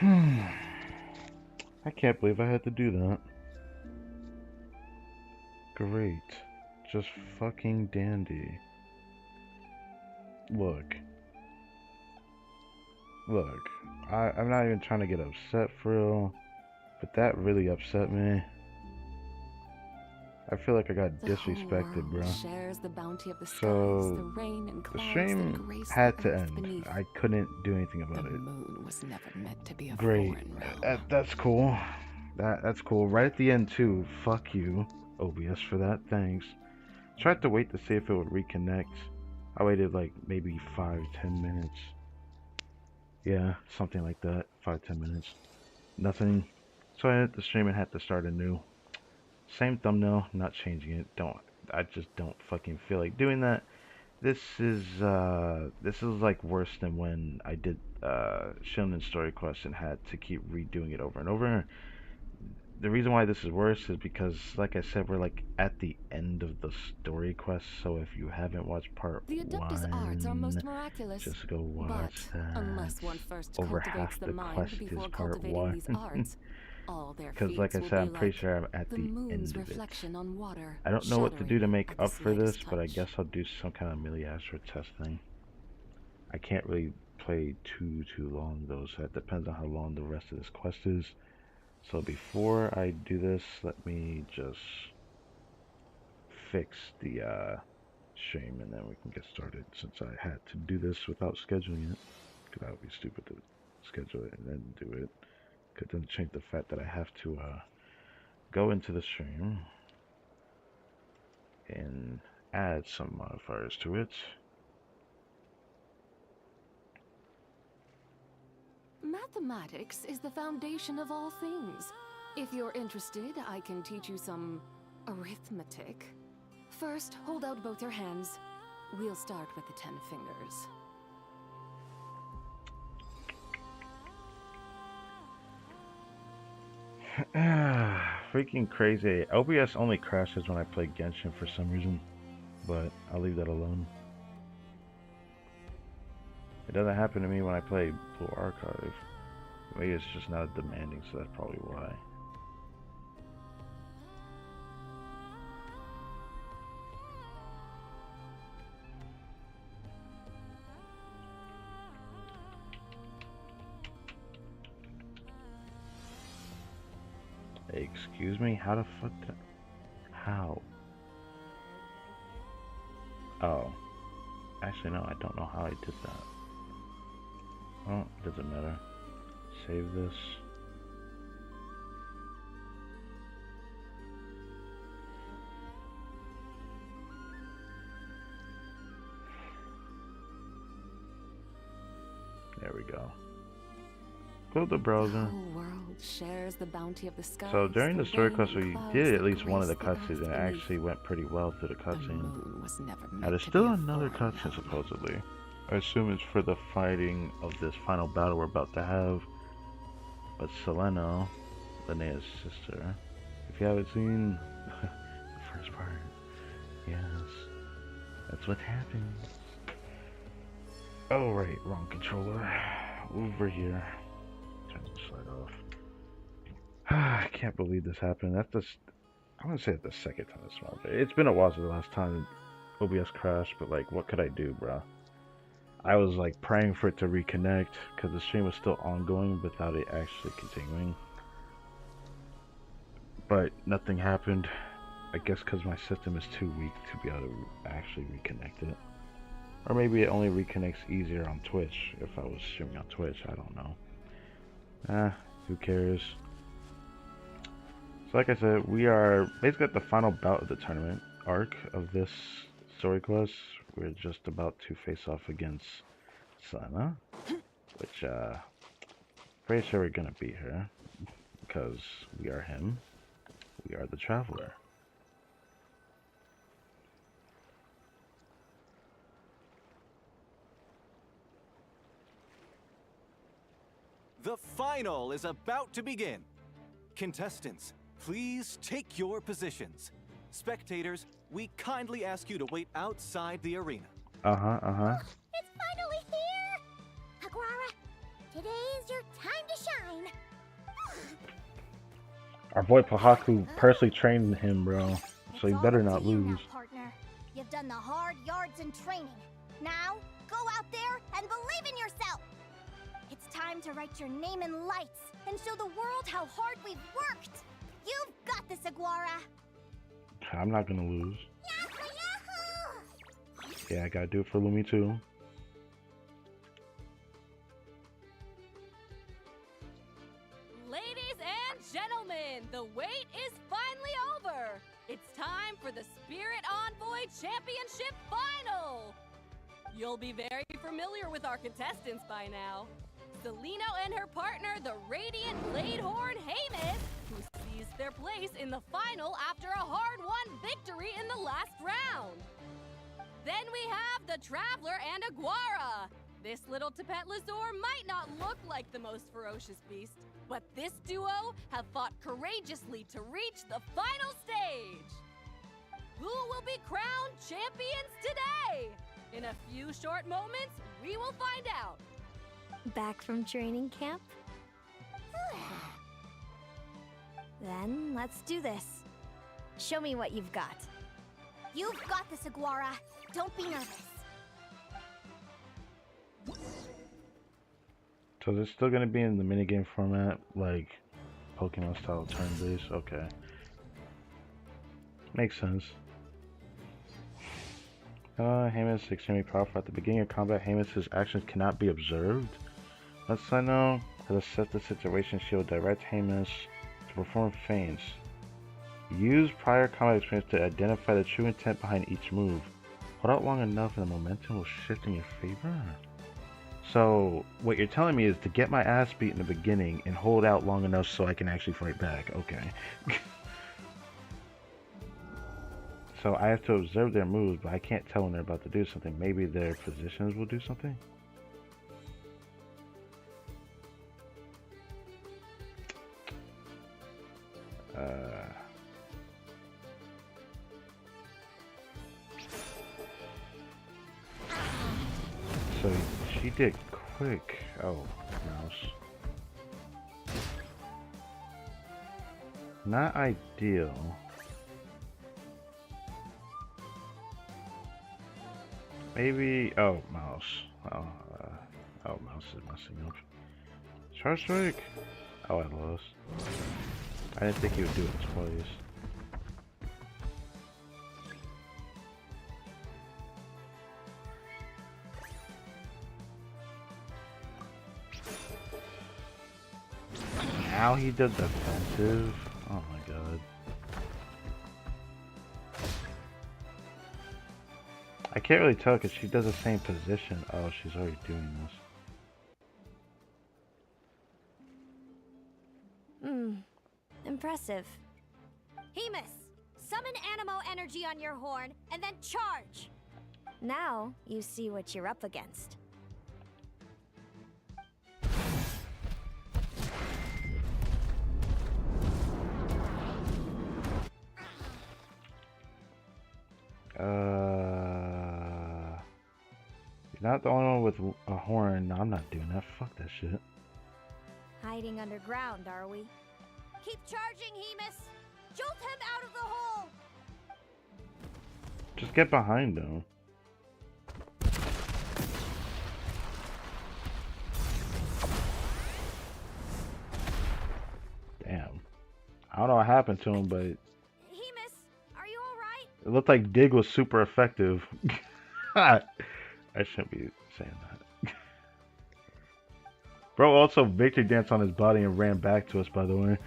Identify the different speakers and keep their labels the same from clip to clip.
Speaker 1: I can't believe I had to do that. Great. Just fucking dandy. Look. Look. I'm not even trying to get upset for real, but that really upset me. I feel like I got disrespected, bro.
Speaker 2: Shares the bounty of the skies,
Speaker 1: So,
Speaker 2: the rain and
Speaker 1: the
Speaker 2: clouds
Speaker 1: stream
Speaker 2: that grace
Speaker 1: had
Speaker 2: the
Speaker 1: to
Speaker 2: earth
Speaker 1: end.
Speaker 2: beneath.
Speaker 1: I couldn't do anything about
Speaker 2: The
Speaker 1: it.
Speaker 2: moon was never meant to be a
Speaker 1: Great.
Speaker 2: foreign realm.
Speaker 1: That's cool. That's cool. Right at the end, too. Fuck you, OBS, for that. Thanks. Tried to wait to see if it would reconnect. I waited like maybe 5-10 minutes. Yeah, something like that. 5-10 minutes. Nothing. So I hit the stream and had to start anew. Same thumbnail, not changing it. I just don't fucking feel like doing that. This is like worse than when I did Shonen Story Quest and had to keep redoing it over and over. The reason why this is worse is because, like I said, we're like at the end of the story quest. So if you haven't watched part
Speaker 2: The Adeptus arts are most
Speaker 1: one,
Speaker 2: miraculous,
Speaker 1: just go
Speaker 2: but
Speaker 1: watch that.
Speaker 2: unless one first
Speaker 1: Over
Speaker 2: cultivates
Speaker 1: half
Speaker 2: the
Speaker 1: the
Speaker 2: mind
Speaker 1: quest is
Speaker 2: before
Speaker 1: part
Speaker 2: cultivating
Speaker 1: one.
Speaker 2: these arts, all their
Speaker 1: Because, like
Speaker 2: feats
Speaker 1: I
Speaker 2: will
Speaker 1: said,
Speaker 2: be
Speaker 1: I'm pretty
Speaker 2: like
Speaker 1: sure I'm at
Speaker 2: the
Speaker 1: the
Speaker 2: moon's
Speaker 1: end of it.
Speaker 2: reflection on water,
Speaker 1: I don't know what to do to
Speaker 2: shuddering
Speaker 1: make
Speaker 2: at the
Speaker 1: up for this,
Speaker 2: slightest
Speaker 1: but I
Speaker 2: touch.
Speaker 1: guess I'll do some kind of Miliastra test thing. I can't really play too long though, so that depends on how long the rest of this quest is. So before I do this, let me just fix the stream and then we can get started, since I had to do this without scheduling it. Because that would be stupid to schedule it and then do it. Could then change the fact that I have to go into the stream and add some modifiers to it.
Speaker 2: Mathematics is the foundation of all things. If you're interested, I can teach you some arithmetic. First, hold out both your hands. We'll start with the 10 fingers.
Speaker 1: Freaking crazy. OBS only crashes when I play Genshin for some reason, but I'll leave that alone. It doesn't happen to me when I play Blue Archive. Maybe it's just not demanding, so that's probably why. Excuse me? How the fuck did... How? Oh. Actually, no, I don't know how I did that. Well, it doesn't matter. Save this. There we go. Close the browser.
Speaker 2: The whole world shares the bounty of the skies.
Speaker 1: So during the story quest, we did at least one of the
Speaker 2: cutscenes,
Speaker 1: cutscenes, and it actually went pretty well through the cutscene.
Speaker 2: Now
Speaker 1: Now there's still another cutscene supposedly. I assume it's for the fighting of this final battle we're about to have. But Selena, Linnea's sister, if you haven't seen the first part, yes, that's what happens. Oh right, wrong controller. Over here. Turn the slide off. I can't believe this happened. That's just, I want to say it's the second time it's small. It's been a while since the last time OBS crashed, but like, what could I do, bro? I was like praying for it to reconnect because the stream was still ongoing without it actually continuing. But nothing happened. I guess because my system is too weak to be able to actually reconnect it. Or maybe it only reconnects easier on Twitch if I was streaming on Twitch. I don't know. Who cares? So like I said, we are basically at the final bout of the tournament arc of this story quest. We're just about to face off against Sana, which pretty sure we're gonna beat her because we are him. We are the traveler.
Speaker 3: The final is about to begin. Contestants, please take your positions. Spectators, we kindly ask you to wait outside the arena.
Speaker 1: Uh-huh.
Speaker 4: It's finally here! Aguara, today's Now's your time to shine.
Speaker 1: Our boy Pahaku personally trained him, bro. So you better not lose.
Speaker 4: Now, partner. You've done the hard yards in training. Now, go out there and believe in yourself. It's time to write your name in lights and show the world how hard we've worked. You've got this, Aguara.
Speaker 1: I'm not gonna lose.
Speaker 4: Yahoo! Yahoo!
Speaker 1: Yeah, I gotta do it for Lumi too.
Speaker 5: Ladies and gentlemen, the wait is finally over. It's time for the Spirit Envoy Championship Final. You'll be very familiar with our contestants by now. Celino and her partner, the Radiant Bladehorn Haymis, who seized their place in the final after a hard-won victory in the last round. Then we have the Traveler and Aguara. This little Tapet Lazur might not look like the most ferocious beast, but this duo have fought courageously to reach the final stage. Who will be crowned champions today? In a few short moments, we will find out.
Speaker 4: Back from training camp? Then let's do this. Show me what you've got. You've got this, Aguara. Don't be nervous.
Speaker 1: So they're still gonna be in the minigame format, like Pokemon style turn-based. Okay. Makes sense. Haymis is extremely powerful. At the beginning of combat, Haymis' actions cannot be observed. Let's know how to assess the situation. She will direct Haymis to perform feints. Use prior combat experience to identify the true intent behind each move. Hold out long enough and the momentum will shift in your favor. So, what you're telling me is to get my ass beat in the beginning and hold out long enough so I can actually fight back. Okay. So I have to observe their moves, but I can't tell when they're about to do something. Maybe their positions will do something? So she did quick. Oh, mouse. Not ideal. Maybe. Oh, mouse. Oh, mouse is messing up. Charge strike. Oh, I lost. I didn't think he would do it twice. Now he did defensive. Oh my god. I can't really tell because she does the same position. Oh, she's already doing this.
Speaker 4: Impressive. Haymis, summon Animo energy on your horn and then charge. Now you see what you're up against.
Speaker 1: You're not the only one with a horn. No, I'm not doing that. Fuck that shit.
Speaker 4: Hiding underground, are we? Keep charging, Haymis! Jolt him out of the hole!
Speaker 1: Just get behind him. Damn. I don't know what happened to him, but
Speaker 4: Haymis, are you alright?
Speaker 1: it looked like Dig was super effective. I shouldn't be saying that. Bro also victory danced on his body and ran back to us, by the way.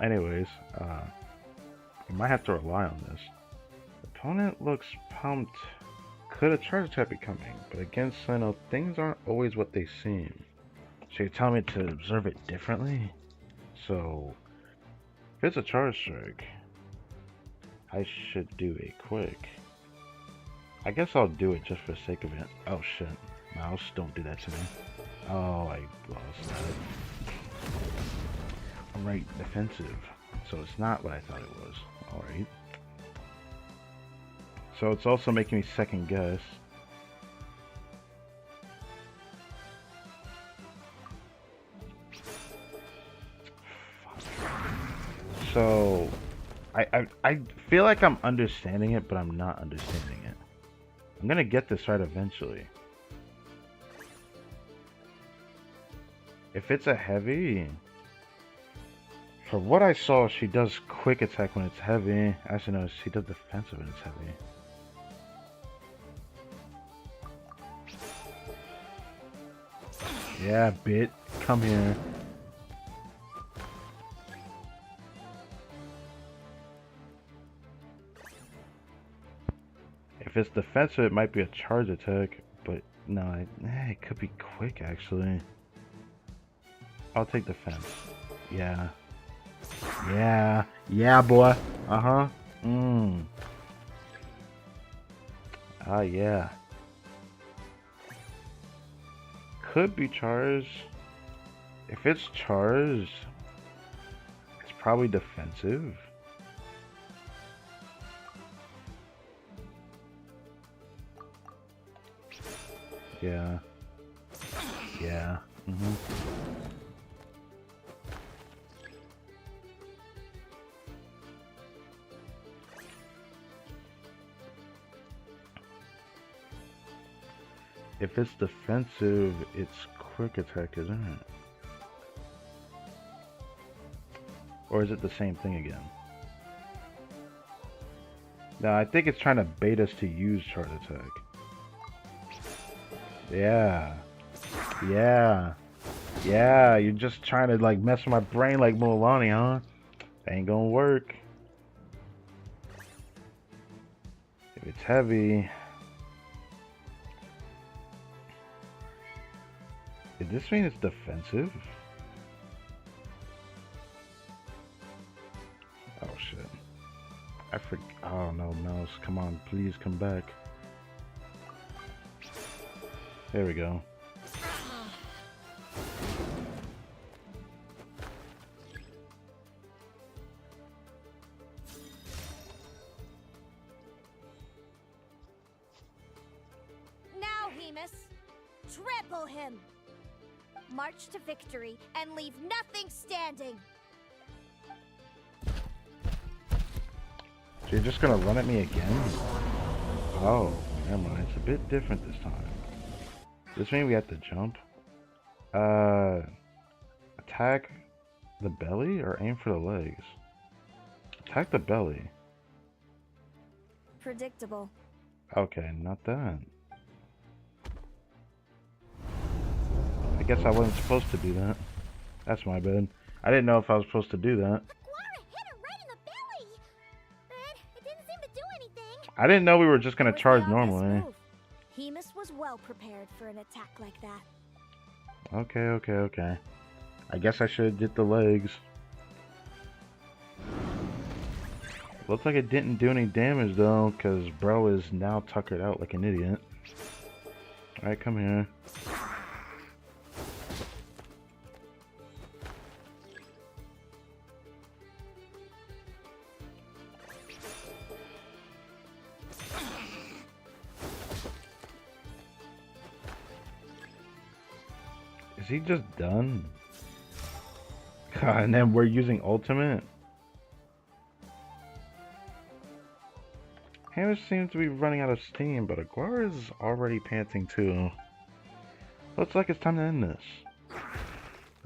Speaker 1: Anyways, we might have to rely on this. The opponent looks pumped. Could a charge attack be coming? But against Sino, things aren't always what they seem. So you're telling me to observe it differently? So, if it's a charge strike, I should do it quick. I guess I'll do it just for the sake of it. Oh shit. Mouse, don't do that to me. Oh, I lost that. I'm right, defensive. So it's not what I thought it was. Alright. So it's also making me second guess. So, I feel like I'm understanding it, but I'm not understanding it. I'm gonna get this right eventually. If it's a heavy, for what I saw, she does quick attack when it's heavy. Actually, no, she does defensive when it's heavy. Yeah, bit. Come here. If it's defensive, it might be a charge attack, but no, it could be quick actually. I'll take defense. Yeah. Yeah. Yeah, boy. Uh-huh. Ah, yeah. Could be charged. If it's charged, it's probably defensive. Yeah. Yeah. If it's defensive, it's quick attack, isn't it? Or is it the same thing again? No, I think it's trying to bait us to use charge attack. Yeah. Yeah. Yeah, you're just trying to like mess with my brain like Mulan, huh? Ain't gonna work. If it's heavy. Did this mean it's defensive? Oh shit. I forgot. Oh no, mouse. Come on, please come back. There we go.
Speaker 4: Now, Hemus, trample him. March to victory and leave nothing standing.
Speaker 1: So you're just gonna run at me again? Oh, never mind. It's a bit different this time. Does this mean we have to jump? Attack the belly or aim for the legs? Attack the belly.
Speaker 4: Predictable.
Speaker 1: Okay, not that. I guess I wasn't supposed to do that. That's my bad. I didn't know if I was supposed to do that.
Speaker 4: Guara hit her right in the belly, but it didn't seem to do anything.
Speaker 1: I didn't know we were just gonna
Speaker 4: It was
Speaker 1: charge
Speaker 4: the obvious
Speaker 1: normally.
Speaker 4: move. Hemus was well prepared for an attack like that.
Speaker 1: Okay. I guess I should get the legs. Looks like it didn't do any damage though, because bro is now tuckered out like an idiot. Alright, come here. Is he just done? God, and then we're using ultimate? Hammer seems to be running out of steam, but Aguara is already panting too. Looks like it's time to end this.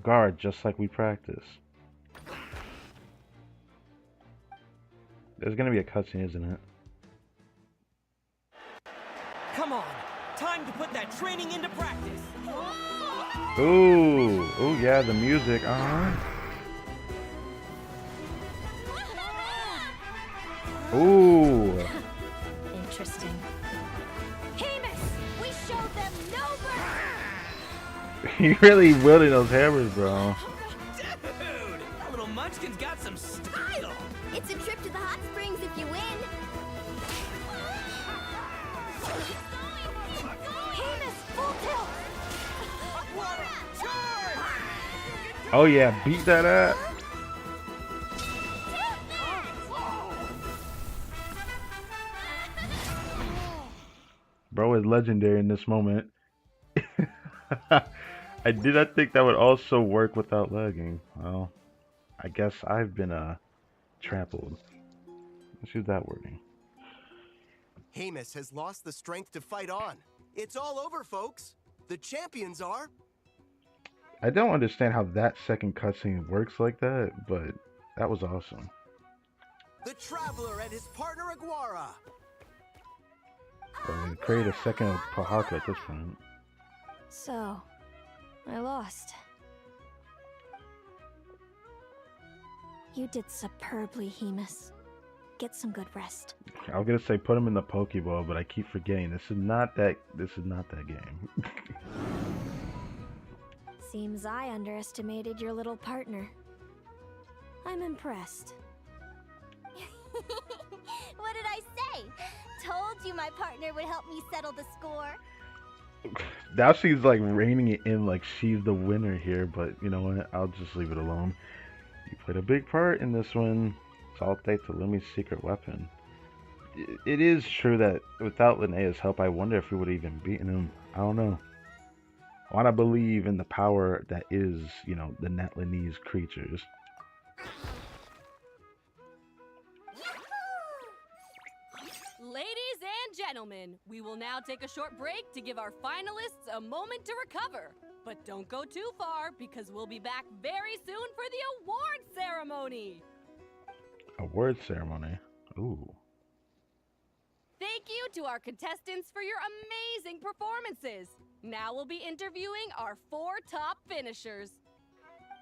Speaker 1: Guard, just like we practiced. There's gonna be a cutscene, isn't it?
Speaker 6: Come on, time to put that training into practice.
Speaker 1: Ooh, yeah, the music, Ooh.
Speaker 4: Interesting. Hemus, we showed them no mercy.
Speaker 1: He really wielding those hammers, bro.
Speaker 6: Dude, that little munchkin's got some style.
Speaker 4: It's a trip to the hot springs if you win. Hemus, full tilt.
Speaker 1: Oh yeah, beat that up. Bro is legendary in this moment. I did not think that would also work without lagging. Well, I guess I've been trampled. Let's use that wording.
Speaker 7: Hamus has lost the strength to fight on. It's all over, folks. The champions are.
Speaker 1: I don't understand how that second cutscene works like that, but that was awesome.
Speaker 7: The Traveler and his partner Aguara.
Speaker 1: Well, we create a second of Pahaka at this point.
Speaker 4: So, I lost. You did superbly, Hamus. Get some good rest.
Speaker 1: I was gonna say put him in the Pokeball, but I keep forgetting this is not that game.
Speaker 4: Seems I underestimated your little partner. I'm impressed.
Speaker 8: What did I say? Told you my partner would help me settle the score.
Speaker 1: Now she's like reining it in like she's the winner here, but you know what? I'll just leave it alone. You played a big part in this one. It's all thanks to Lumi's secret weapon. It is true that without Linnea's help, I wonder if we would have even beaten him. I don't know. I want to believe in the power that is, you know, the Netlinese creatures.
Speaker 5: Ladies and gentlemen, we will now take a short break to give our finalists a moment to recover. But don't go too far, because we'll be back very soon for the award ceremony.
Speaker 1: Award ceremony? Ooh.
Speaker 5: Thank you to our contestants for your amazing performances. Now we'll be interviewing our 4 top finishers.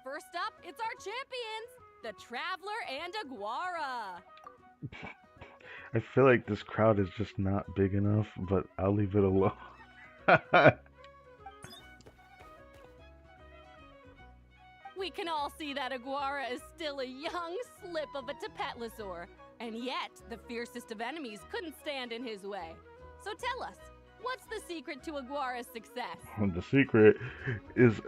Speaker 5: First up, it's our champions, the Traveler and Aguara.
Speaker 1: I feel like this crowd is just not big enough, but I'll leave it alone.
Speaker 5: We can all see that Aguara is still a young slip of a Tapetlosaur, and yet the fiercest of enemies couldn't stand in his way. So tell us, what's the secret to Aguara's success?
Speaker 1: The secret is...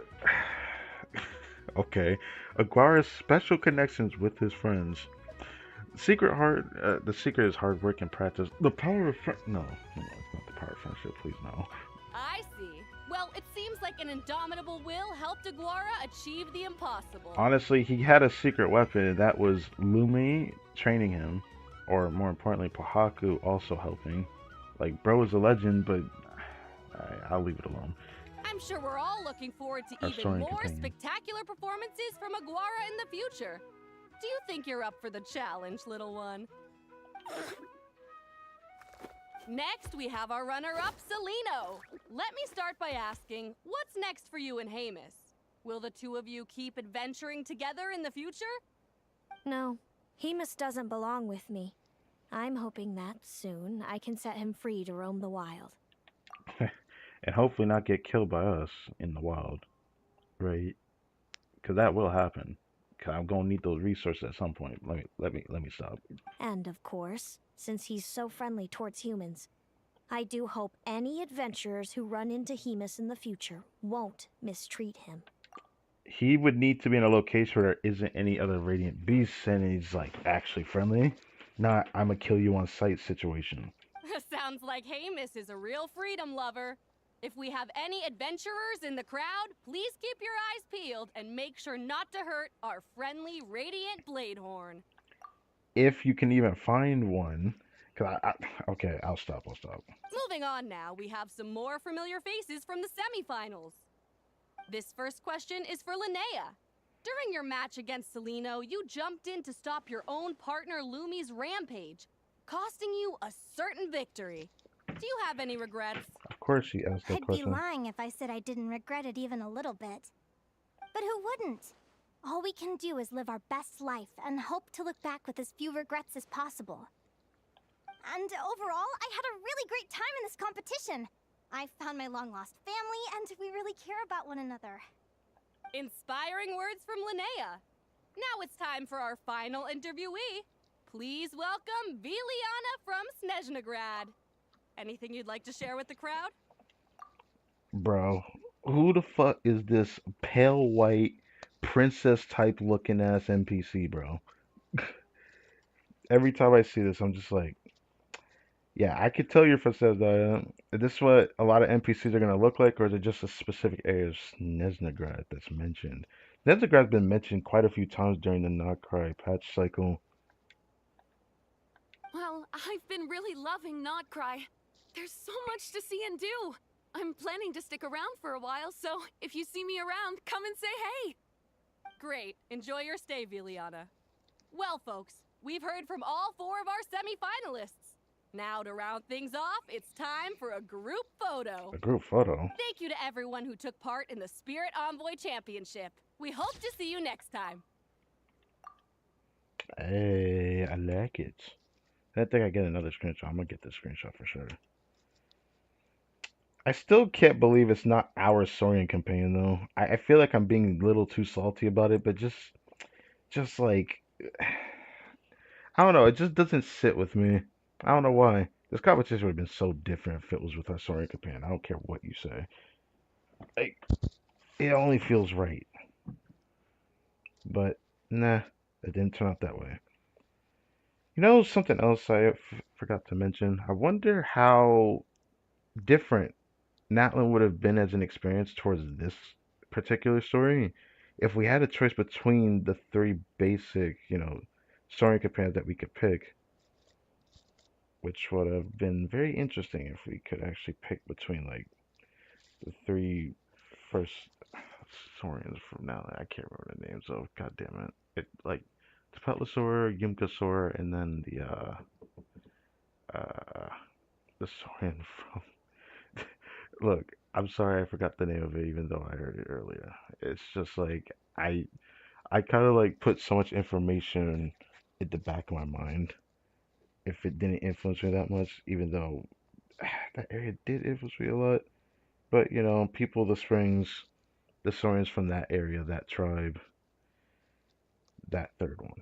Speaker 1: okay. Aguara's special connections with his friends. The secret is hard work and practice. The power of no, it's not the power of friendship, please no.
Speaker 5: I see. Well, it seems like an indomitable will helped Aguara achieve the impossible.
Speaker 1: Honestly, he had a secret weapon, and that was Lumi training him, or more importantly, Pahaku also helping. Like, bro is a legend, but I'll leave it alone.
Speaker 5: I'm sure we're all looking forward to
Speaker 1: Our
Speaker 5: even
Speaker 1: story
Speaker 5: more
Speaker 1: continues.
Speaker 5: spectacular performances from Aguara in the future. Do you think you're up for the challenge, little one? Next, we have our runner-up, Celino. Let me start by asking, what's next for you and Hamus? Will the two of you keep adventuring together in the future?
Speaker 4: No, Hamus doesn't belong with me. I'm hoping that soon I can set him free to roam the wild.
Speaker 1: And hopefully not get killed by us in the wild. Right? Because that will happen. Because I'm going to need those resources at some point. Let me stop.
Speaker 4: And of course, since he's so friendly towards humans, I do hope any adventurers who run into Hamus in the future won't mistreat him.
Speaker 1: He would need to be in a location where there isn't any other radiant beasts and he's like actually friendly. Not I'm gonna kill you on sight situation.
Speaker 5: Sounds like Hamus is a real freedom lover. If we have any adventurers in the crowd, please keep your eyes peeled and make sure not to hurt our friendly Radiant Bladehorn.
Speaker 1: If you can even find one. Okay, I'll stop.
Speaker 5: Moving on now, we have some more familiar faces from the semifinals. This first question is for Linnea. During your match against Celino, you jumped in to stop your own partner Lumi's rampage, costing you a certain victory. Do you have any regrets?
Speaker 1: Of course she asked that
Speaker 8: I'd
Speaker 1: question.
Speaker 8: be lying if I said I didn't regret it even a little bit. But who wouldn't? All we can do is live our best life and hope to look back with as few regrets as possible. And overall, I had a really great time in this competition. I found my long-lost family, and we really care about one another.
Speaker 5: Inspiring words from Linnea. Now it's time for our final interviewee. Please welcome Viliana from Snezhnegrad. Anything you'd like to share with the crowd?
Speaker 1: Bro, who the fuck is this pale white princess type looking ass NPC, bro? Every time I see this, I'm just like, yeah, I could tell your footsteps. Is this what a lot of NPCs are gonna look like, or is it just a specific area of Snezhnegrad that's mentioned? Snezhnegrad's been mentioned quite a few times during the Not Cry patch cycle.
Speaker 2: I've been really loving Not Cry. There's so much to see and do. I'm planning to stick around for a while, so if you see me around, come and say hey.
Speaker 5: Great. Enjoy your stay, Viliana. Well, folks, we've heard from all 4 of our semi-finalists. Now, to round things off, it's time for a group photo.
Speaker 1: A group photo?
Speaker 5: Thank you to everyone who took part in the Spirit Envoy Championship. We hope to see you next time.
Speaker 1: Hey, I like it. I think I get another screenshot. I'm gonna get this screenshot for sure. I still can't believe it's not our Saurian companion though. I feel like I'm being a little too salty about it, but just like I don't know, it just doesn't sit with me. I don't know why. This competition would have been so different if it was with our Saurian companion. I don't care what you say. Like, it only feels right. But nah, it didn't turn out that way. You know something else I forgot to mention? I wonder how different Natlan would have been as an experience towards this particular story if we had a choice between the 3 basic, story companions that we could pick, which would have been very interesting if we could actually pick between like the 3 first Saurians from now. I can't remember the names of. God damn it! It like the Petlosaur, Yumkasaur, and then the Saurian from. Look, I'm sorry I forgot the name of it, even though I heard it earlier. It's just like I kind of like put so much information in the back of my mind. If it didn't influence me that much, even though that area did influence me a lot. But people, the Springs, the Saurians from that area, that tribe, that third one.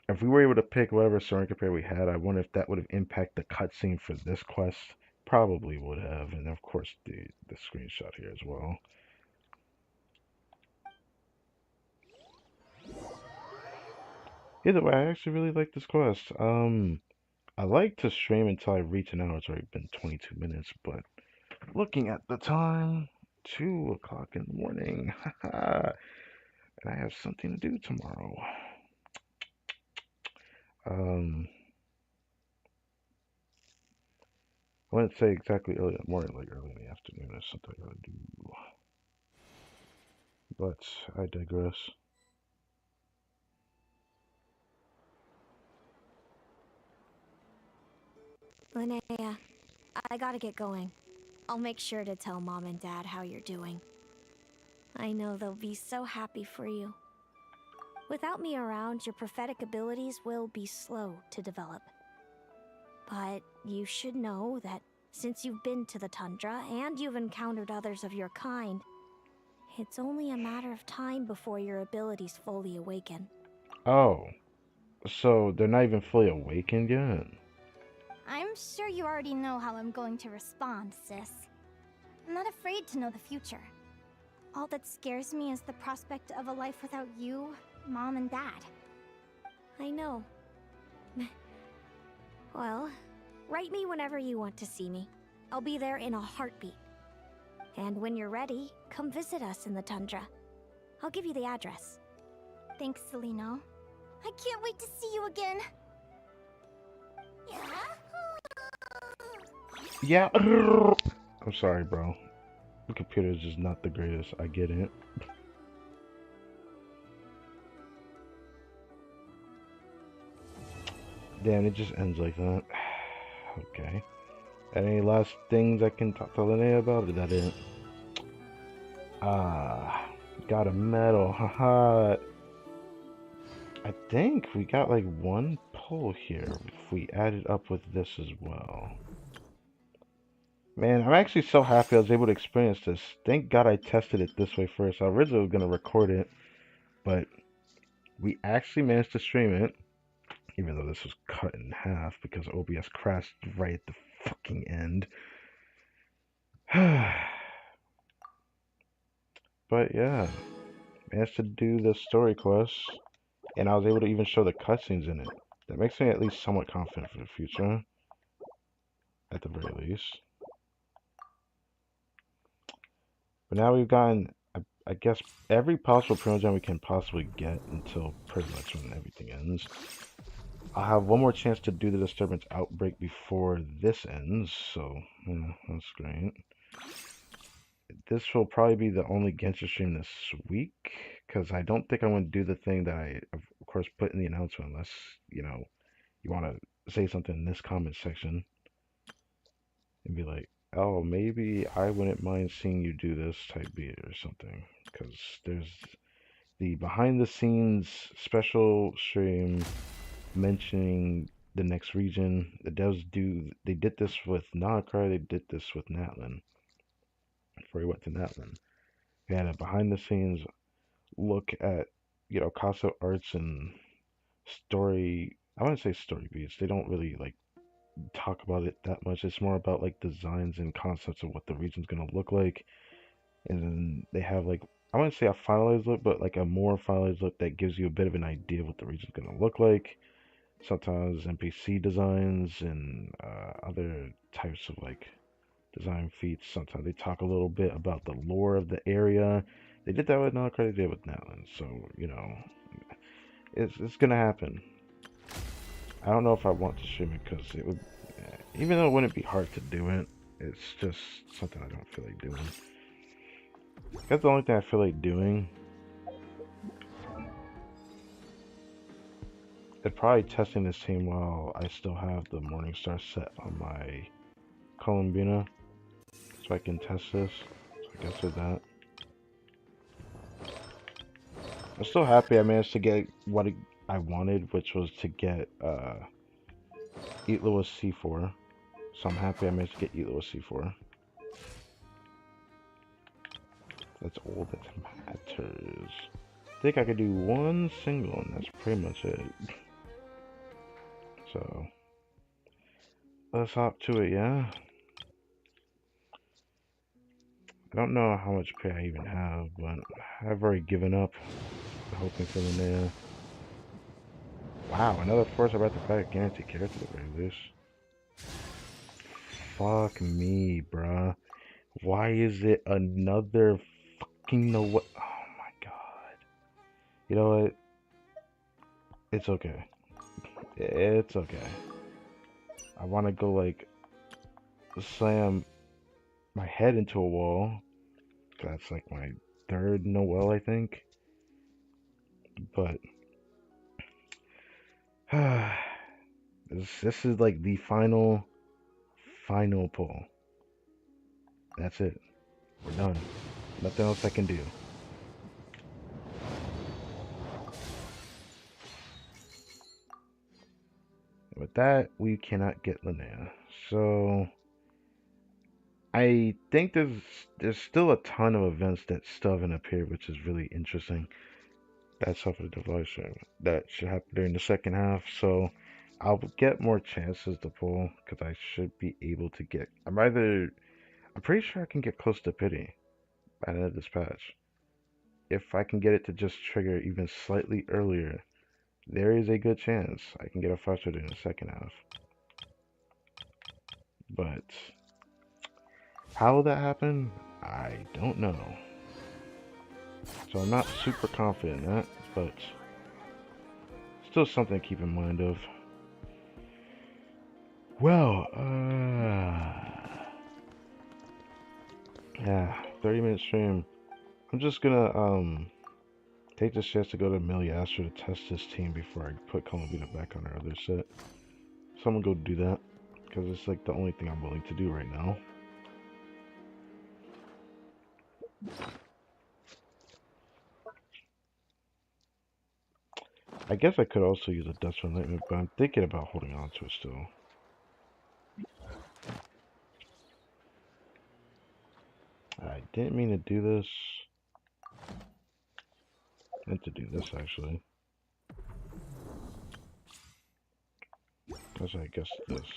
Speaker 1: If we were able to pick whatever Saurian compare we had, I wonder if that would have impacted the cutscene for this quest. Probably would have, and of course the screenshot here as well. Either way, I actually really like this quest. I like to stream until I reach an hour. It's already been 22 minutes, but looking at the time, 2 o'clock in the morning, and I have something to do tomorrow. I wouldn't say exactly early in the morning, like early in the afternoon or something I gotta do. But I digress.
Speaker 8: Linnea, I gotta get going. I'll make sure to tell Mom and Dad how you're doing. I know they'll be so happy for you. Without me around, your prophetic abilities will be slow to develop. But you should know that since you've been to the tundra and you've encountered others of your kind, it's only a matter of time before your abilities fully awaken.
Speaker 1: Oh, so they're not even fully awakened yet?
Speaker 4: I'm sure you already know how I'm going to respond, sis. I'm not afraid to know the future. All that scares me is the prospect of a life without you, Mom, and Dad.
Speaker 8: I know. Well, write me whenever you want to see me. I'll be there in a heartbeat. And when you're ready, come visit us in the tundra. I'll give you the address.
Speaker 4: Thanks, Celino. I can't wait to see you again.
Speaker 1: Yeah. I'm sorry, bro. The computer is just not the greatest. I get it. Damn, it just ends like that. Okay. Any last things I can talk to Linnea about? Or is that it? Got a medal. Haha. I think we got like 1 pull here if we add it up with this as well. Man, I'm actually so happy I was able to experience this. Thank God I tested it this way first. I originally was going to record it, but we actually managed to stream it, even though this was cut in half because OBS crashed right at the fucking end. But yeah, managed to do the story quest, and I was able to even show the cutscenes in it. That makes me at least somewhat confident for the future, at the very least. But now we've gotten, I guess, every possible Primogen we can possibly get until pretty much when everything ends. I'll have one more chance to do the disturbance outbreak before this ends, so yeah, that's great. This will probably be the only Genshin stream this week, because I don't think I'm going to do the thing that I, of course, put in the announcement, unless, you know, you want to say something in this comment section and be like, oh, maybe I wouldn't mind seeing you do this type beat or something, because there's the behind the scenes special stream mentioning the next region. The devs they did this with Nahakar, they did this with Natlin before he went to Natlin. They had a behind the scenes look at, you know, concept arts and story. I wouldn't say story beats. They don't really like talk about it that much. It's more about like designs and concepts of what the region's gonna look like. And then they have like, I wouldn't say a finalized look, but like a more finalized look that gives you a bit of an idea of what the region's gonna look like. Sometimes NPC designs and other types of like design feats. Sometimes they talk a little bit about the lore of the area. They did that with Nalcard, they did with Natlan. So, you know, it's gonna happen. I don't know if I want to stream it because it would, even though it wouldn't be hard to do it, it's just something I don't feel like doing. That's the only thing I feel like doing. And probably testing this team while I still have the Morningstar set on my Columbina, so I can test this. So I guess with that. I'm still happy I managed to get what I wanted, which was to get Eat Lewis C4. So I'm happy I managed to get Eat Lewis C4. That's all that matters. I think I could do one single, and that's pretty much it. So let's hop to it, yeah? I don't know how much pay I even have, but I've already given up hoping for Linnea. Wow, another force about the back guarantee character at the very least. Fuck me, bruh. Why is it another fucking no what? Oh my god. You know what? It's okay. It's okay. I want to go like slam my head into a wall. That's like my third Noel, I think. But this is like the final pull. That's it. We're done. Nothing else I can do. With that, we cannot get Linnea. So I think there's still a ton of events that still haven't appeared, which is really interesting. That's up for the device that should happen during the second half. So I'll get more chances to pull because I should be able to get. I'm pretty sure I can get close to pity by the end of this patch. If I can get it to just trigger even slightly earlier, there is a good chance I can get a faster during the second half. But how will that happen? I don't know. So I'm not super confident in that, but still something to keep in mind of. Well, yeah, 30-minute stream. I'm just gonna take this chance to go to Miliastra to test this team before I put Columbina back on our other set. So I'm gonna go do that because it's like the only thing I'm willing to do right now. I guess I could also use a Dust Enlightenment, but I'm thinking about holding on to it still. I didn't mean to do this. I meant to do this actually. That's I guess this.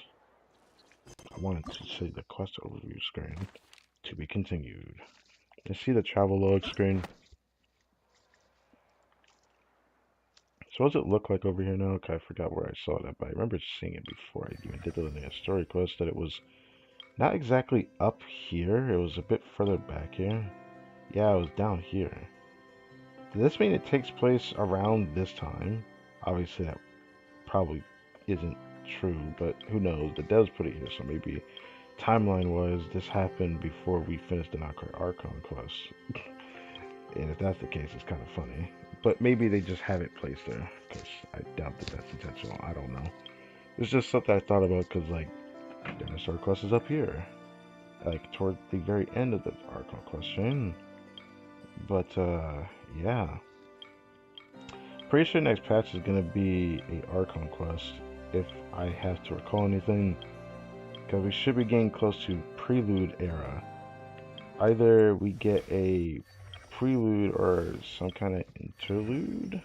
Speaker 1: I wanted to see the quest overview screen to be continued. I see the travel log screen. So what does it look like over here now? Okay, I forgot where I saw that, but I remember seeing it before I even did the Linnea story quest, that it was not exactly up here, it was a bit further back here. Yeah, it was down here. Does this mean it takes place around this time? Obviously that probably isn't true, but who knows? The devs put it here, so maybe timeline-wise, this happened before we finished the Archon quest. And if that's the case, it's kind of funny. But maybe they just have it placed there, because I doubt that that's intentional. I don't know. It's just something I thought about, because, like, Dinosaur Quest is up here. Like, toward the very end of the Archon question. But, yeah. Pretty sure next patch is going to be a Archon quest, if I have to recall anything. Because we should be getting close to Prelude era. Either we get a Prelude or some kind of interlude.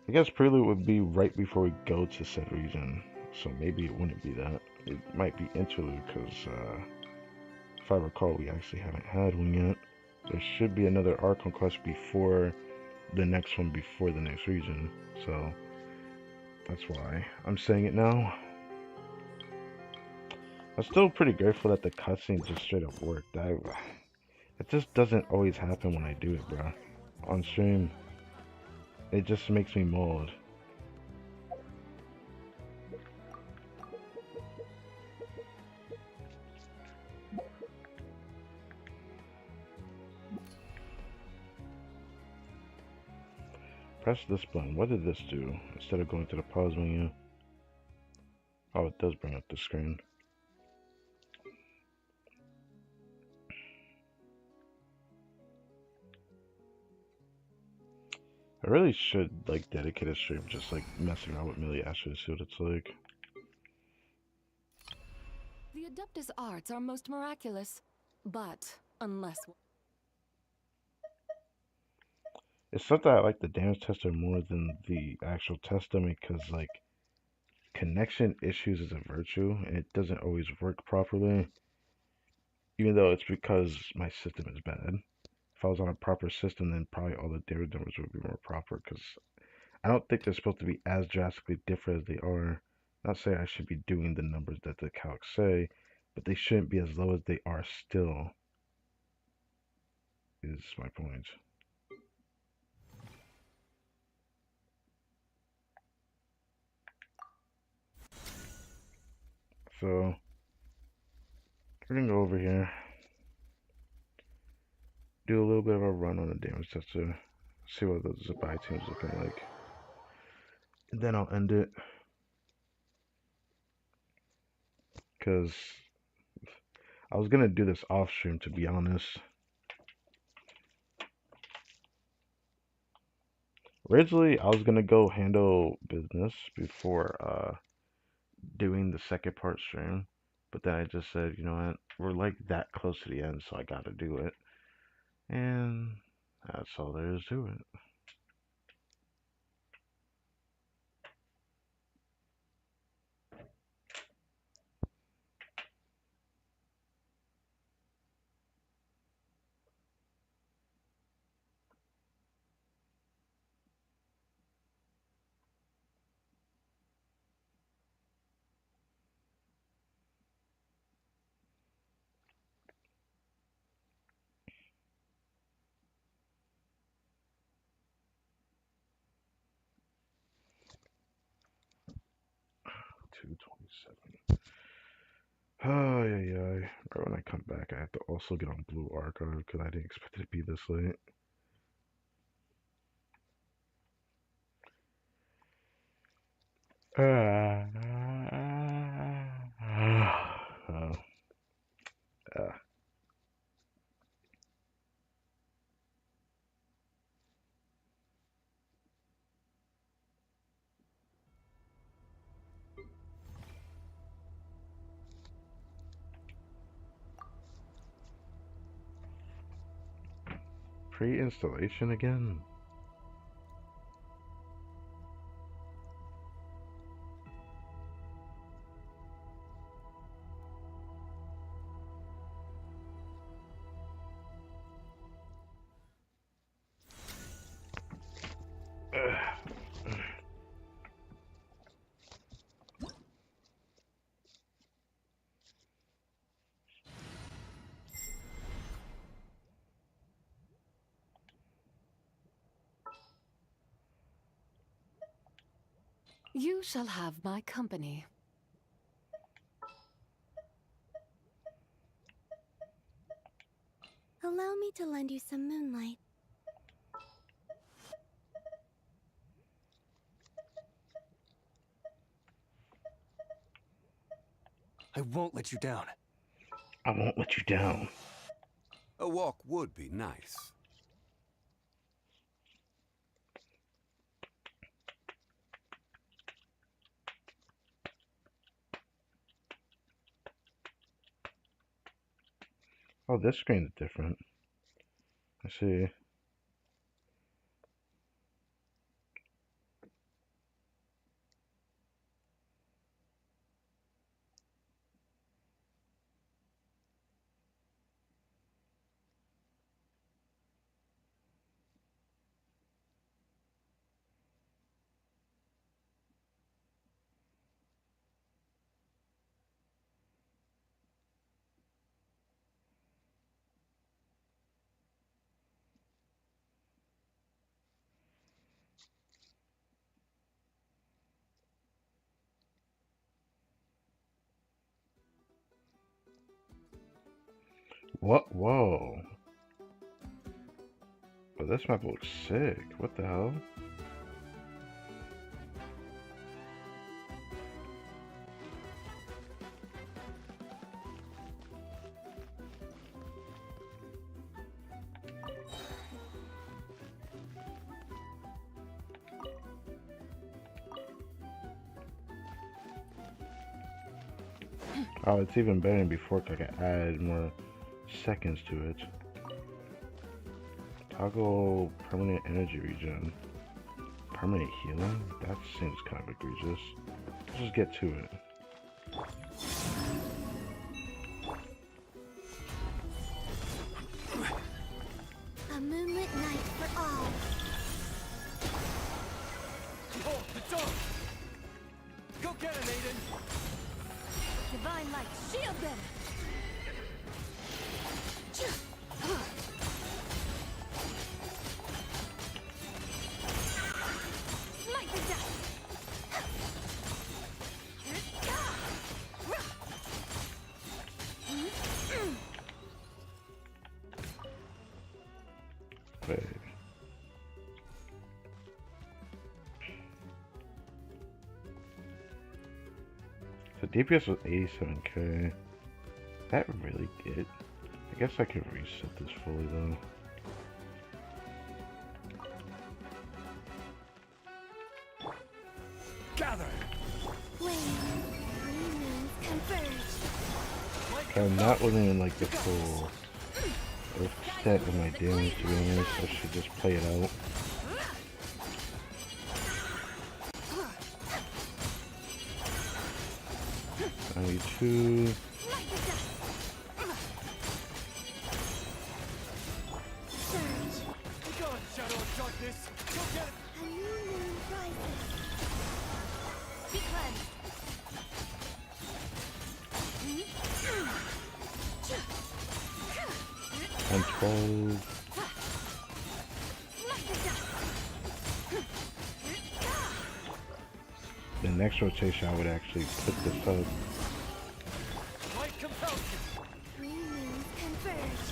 Speaker 1: I guess Prelude would be right before we go to said region. So maybe it wouldn't be that. It might be interlude because, if I recall, we actually haven't had one yet. There should be another Archon quest before the next one, before the next region. So that's why I'm saying it now. I'm still pretty grateful that the cutscene just straight up worked. It just doesn't always happen when I do it, bro. On stream, it just makes me mold. Press this button. What did this do? Instead of going to the pause menu. Oh, it does bring up the screen. I really should, like, dedicate a stream just, like, messing around with Miliasha to see what it's like.
Speaker 2: The Adeptus arts are most miraculous, but unless...
Speaker 1: It's something I like the damage tester more than the actual test dummy because, like, connection issues is a virtue and it doesn't always work properly. Even though it's because my system is bad. If I was on a proper system, then probably all the damage numbers would be more proper because I don't think they're supposed to be as drastically different as they are. Not saying I should be doing the numbers that the calcs say, but they shouldn't be as low as they are still, is my point. So, we're gonna go over here, do a little bit of a run on the damage tester, see what the Zabai team's looking like. And then I'll end it. Because I was gonna do this off stream, to be honest. Originally, I was gonna go handle business before doing the second part stream, but then I just said, you know what, we're like that close to the end, so I gotta do it, and that's all there is to it. $227. Oh yeah. Right when I come back, I have to also get on Blue Archive because I didn't expect it to be this late. Pre-installation again?
Speaker 2: You shall have my company.
Speaker 8: Allow me to lend you some moonlight.
Speaker 3: I won't let you down.
Speaker 1: I won't let you down.
Speaker 9: A walk would be nice.
Speaker 1: Oh, this screen's different. I see. What? Whoa. Oh, this map looks sick. What the hell? Oh, it's even better than before because I can add more seconds to it. Toggle permanent energy regen. Permanent healing? That seems kind of egregious. Let's just get to it.
Speaker 8: A moonlit night for all.
Speaker 3: Oh, the dog! Go get him, Aiden!
Speaker 5: Divine light, shield them! Smite the dust!
Speaker 1: Wait. So DPS was 87k. That really good? I guess I could reset this fully though.
Speaker 3: Gather!
Speaker 1: I'm not living in like the full extent of my damage, to be honest. I should just play it out. I need 2.
Speaker 3: Go, Shadow of Darkness! Go get it!
Speaker 8: A new moon rises.
Speaker 5: Be cleansed!
Speaker 1: And 12. The next rotation I would actually put this up.
Speaker 3: Light compels you!
Speaker 8: New moons converge.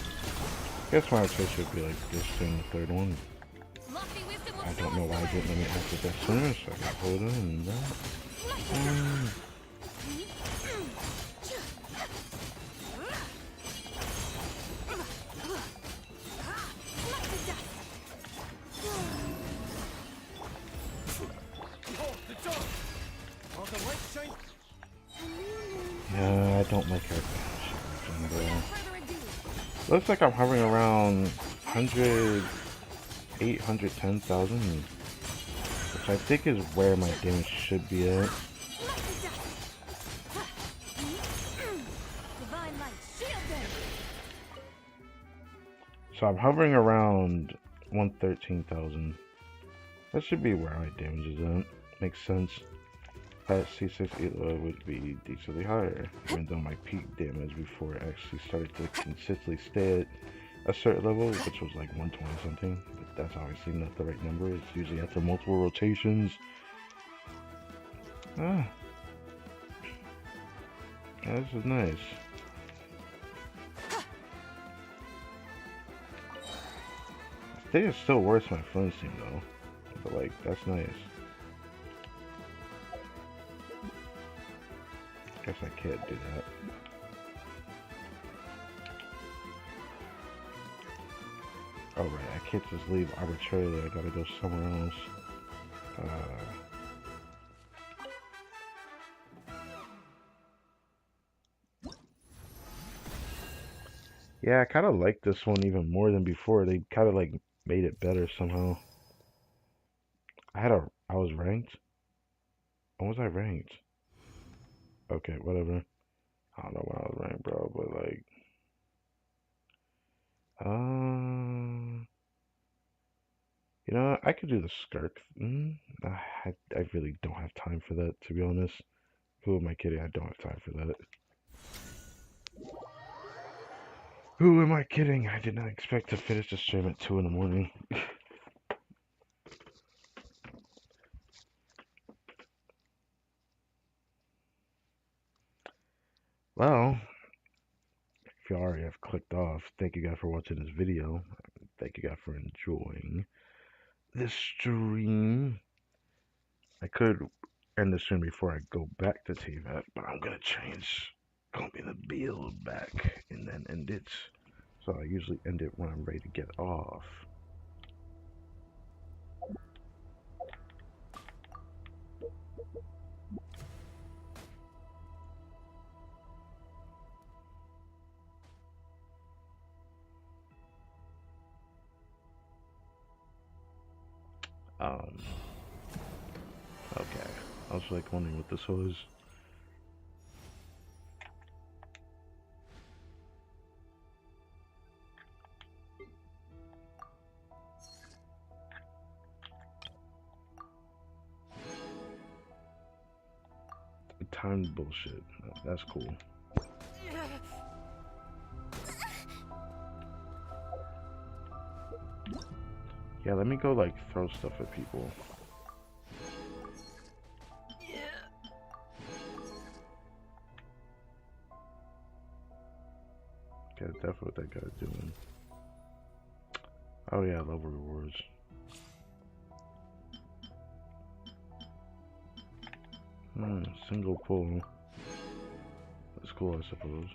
Speaker 1: I guess my rotation would be like this thing, the third one.
Speaker 5: Lofty wisdom will
Speaker 1: I
Speaker 5: show
Speaker 1: don't know
Speaker 5: us
Speaker 1: why
Speaker 5: the
Speaker 1: I didn't let me activate that sooner, so I got hold on and that.
Speaker 3: Behold, the dog! While the light shines...
Speaker 1: Yeah, I don't like her.
Speaker 5: further ado.
Speaker 1: Looks like I'm hovering around 810,000, which I think is where my damage should be at.
Speaker 5: Divine light, shield them!
Speaker 1: So I'm hovering around 113,000. That should be where my damage is at. Makes sense. That C6 Elo would be decently higher, even though my peak damage before it actually started to consistently stay at a certain level, which was like 120 something. But that's obviously not the right number. It's usually after multiple rotations. Ah, this is nice. I think it's still worse my friends team though. But like, that's nice. Guess I can't do that. Oh right, I can't just leave arbitrarily. I gotta go somewhere else. Yeah, I kind of like this one even more than before. They kind of like made it better somehow. I was ranked. When was I ranked? Okay, whatever. I don't know when I was ranked, bro, but like, you know, I could do the skirt. I really don't have time for that, to be honest. Who am I kidding? I don't have time for that. Who am I kidding? I did not expect to finish the stream at 2 in the morning. Well, if you already have clicked off, thank you guys for watching this video. Thank you guys for enjoying this stream. I could end the stream before I go back to TVAT, but I'm gonna change Combi the build back and then end it. So I usually end it when I'm ready to get off. Um, okay. I was like wondering what this was. Timed bullshit. That's cool. Yeah, let me go like throw stuff at people. Okay, that's what that guy's doing. Oh yeah, level rewards. Single pull. That's cool, I suppose.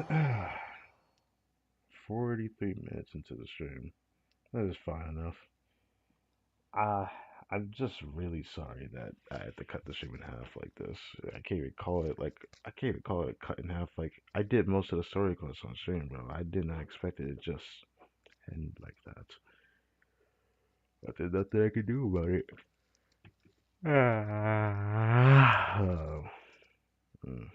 Speaker 1: Ah, 43 minutes into the stream. That is fine enough. I'm just really sorry that I had to cut the stream in half like this. I can't even call it like I can't even call it cut in half. Like I did most of the story quests on stream, bro. I did not expect it to just end like that. But there's nothing I can do about it. Oh. Mm.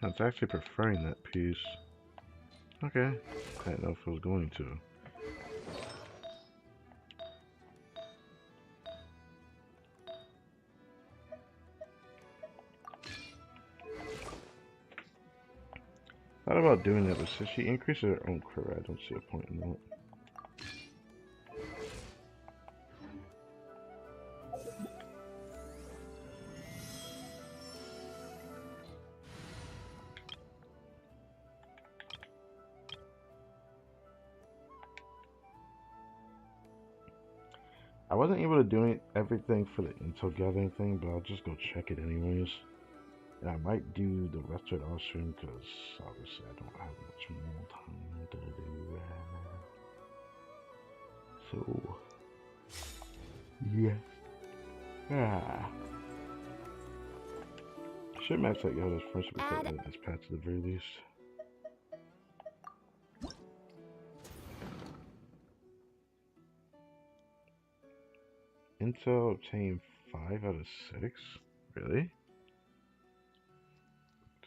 Speaker 1: I was actually preferring that piece. Okay. I didn't know if I was going to. Thought about doing that, but since she increases her own crit, I don't see a point in that. I wasn't able to do everything for the intel gathering thing, but I'll just go check it anyways. And I might do the rest of it off stream because obviously I don't have much more time to do that. So, yeah. Ah. Should max out Yoda's friendship with this patch at the very least. Intel obtained 5 out of 6? Really?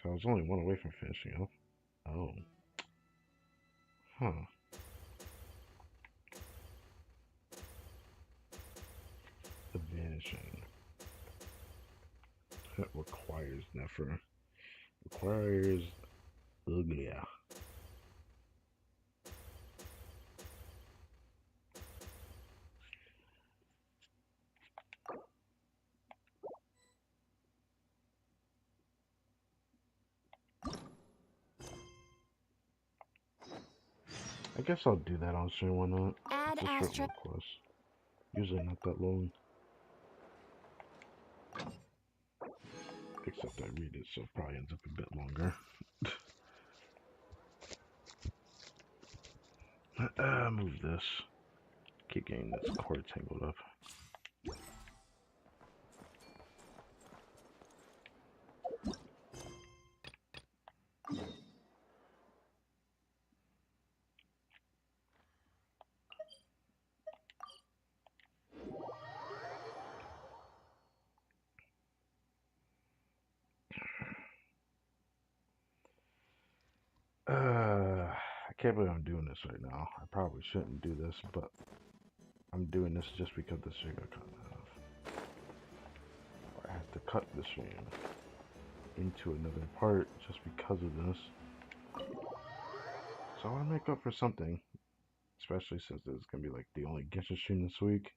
Speaker 1: So I was only 1 away from finishing up. Oh. Huh. The vanishing. That requires never. Requires ugly. I guess I'll do that on stream, why not?
Speaker 8: Add
Speaker 1: It's a short
Speaker 8: asterisk.
Speaker 1: quest. Usually not that long. Except I read it, so it probably ends up a bit longer. Move this. Keep getting this cord tangled up. I can't believe I'm doing this right now. I probably shouldn't do this, but I'm doing this just because this stream got cut off. Or I have to cut the stream into another part just because of this. So I want to make up for something, especially since this is going to be like the only Genshin stream this week.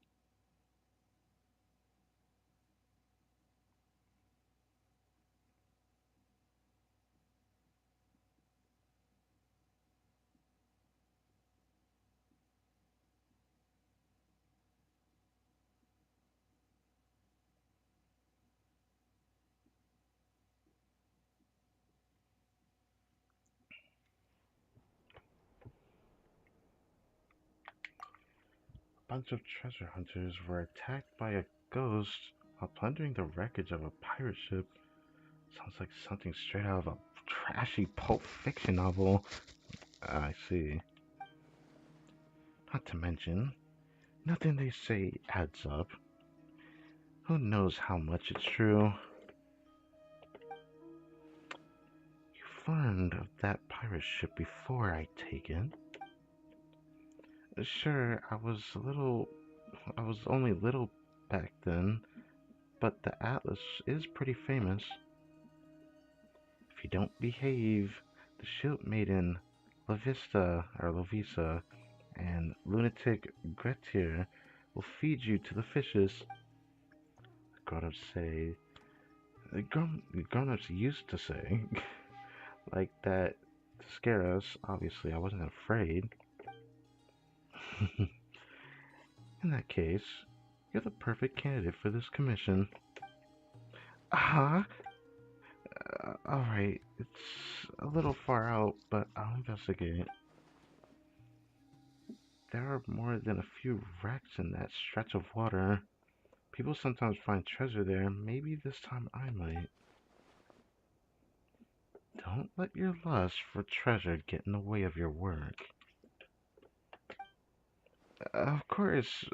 Speaker 1: A bunch of treasure hunters were attacked by a ghost while plundering the wreckage of a pirate ship. Sounds like something straight out of a trashy Pulp Fiction novel. I see. Not to mention, nothing they say adds up. Who knows how much it's true? You've learned of that pirate ship before, I take it. Sure, I was only little back then, but the Atlas is pretty famous. If you don't behave, the ship maiden Lovisa and lunatic Gretier will feed you to the fishes. The grown-ups used to say, like that to scare us. Obviously, I wasn't afraid. In that case, you're the perfect candidate for this commission. Uh-huh. Alright, it's a little far out, but I'll investigate. There are more than a few wrecks in that stretch of water. People sometimes find treasure there. Maybe this time I might. Don't let your lust for treasure get in the way of your work. Of course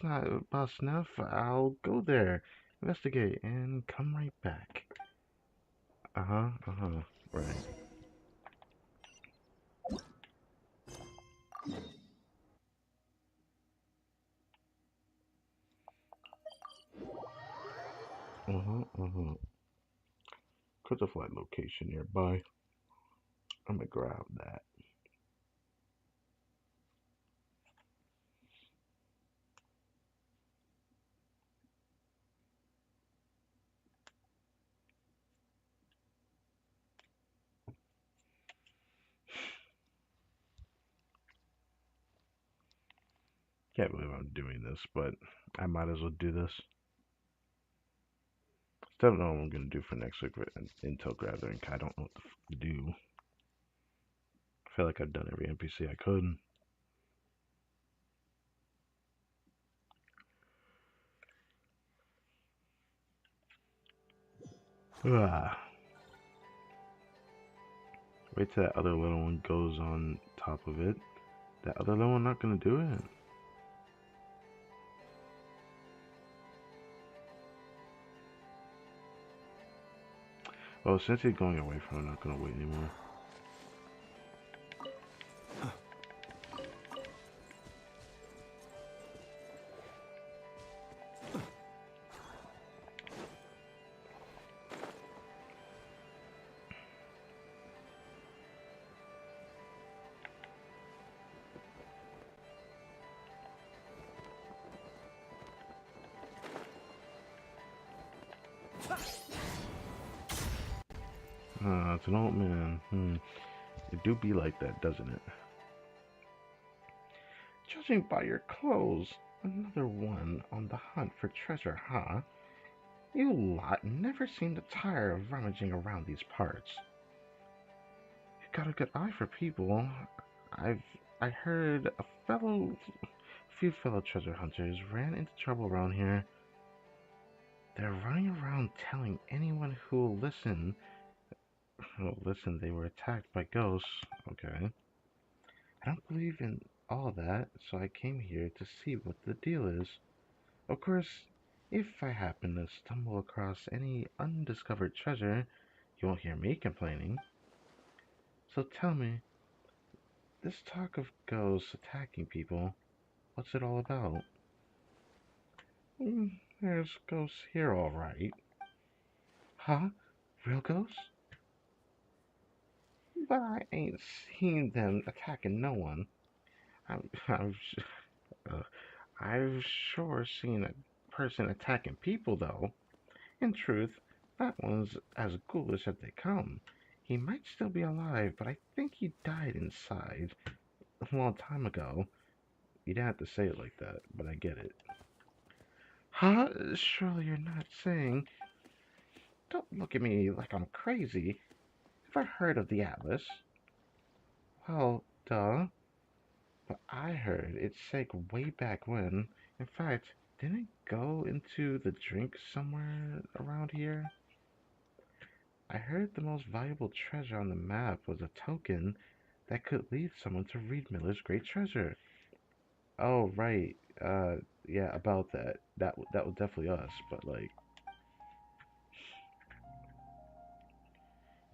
Speaker 1: not, Boss Nuff. I'll go there, investigate, and come right back. Right. Put the flight location nearby. I'm gonna grab that. Can't believe I'm doing this, but I might as well do this. Still don't know what I'm gonna do for next week with Intel Gathering. I don't know what to do. I feel like I've done every NPC I could. Ah. Wait till that other little one goes on top of it. That other little one not gonna do it. Well, since he's going away from it, I'm not gonna wait anymore. It's an old man. It do be like that, doesn't it? Judging by your clothes, another one on the hunt for treasure, huh? You lot never seem to tire of rummaging around these parts. You got a good eye for people. I heard few fellow treasure hunters ran into trouble around here. They're running around telling anyone who'll listen they were attacked by ghosts. Okay. I don't believe in all that, so I came here to see what the deal is. Of course, if I happen to stumble across any undiscovered treasure, you won't hear me complaining. So tell me, this talk of ghosts attacking people, what's it all about? There's ghosts here, all right. Huh? Real ghosts? But I ain't seen them attacking no one. I'm, I'm, uh, I've sure seen a person attacking people, though. In truth, that one's as ghoulish as they come. He might still be alive, but I think he died inside a long time ago. You didn't have to say it like that, but I get it. Huh? Surely you're not saying... Don't look at me like I'm crazy. Ever heard of the Atlas? Well, duh. But I heard it sank way back when. In fact, didn't it go into the drink somewhere around here? I heard the most valuable treasure on the map was a token that could lead someone to read Miller's great treasure. Oh, right. Yeah, about that. That was definitely us, but like,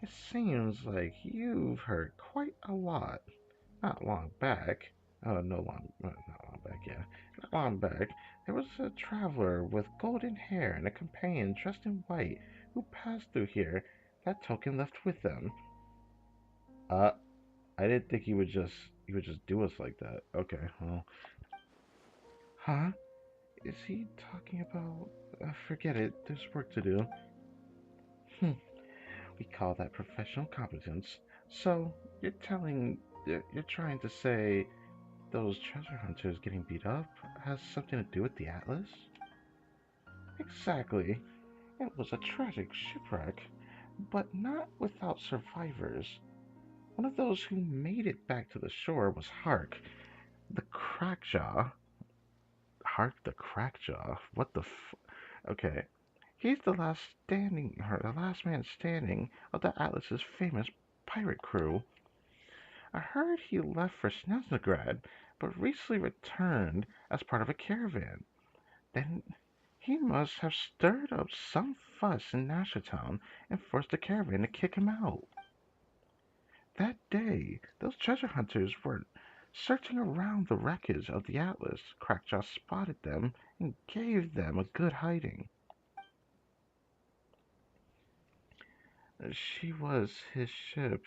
Speaker 1: it seems like you've heard quite a lot. Not long back. Oh, no long, not long back. Yeah, not long back. There was a traveler with golden hair and a companion dressed in white who passed through here. That token left with them. Uh, I didn't think he would just do us like that. Okay, well, huh? Is he talking about? Forget it. There's work to do. Hmm. We call that professional competence. So you're trying to say those treasure hunters getting beat up has something to do with the Atlas? Exactly. It was a tragic shipwreck, but not without survivors. One of those who made it back to the shore was Hark, the Crackjaw. Hark the Crackjaw? What the Okay. He's the last man standing of the Atlas's famous pirate crew. I heard he left for Sneznegrad, but recently returned as part of a caravan. Then he must have stirred up some fuss in Nashertown and forced the caravan to kick him out. That day, those treasure hunters were searching around the wreckage of the Atlas. Crackjaw spotted them and gave them a good hiding. She was his ship.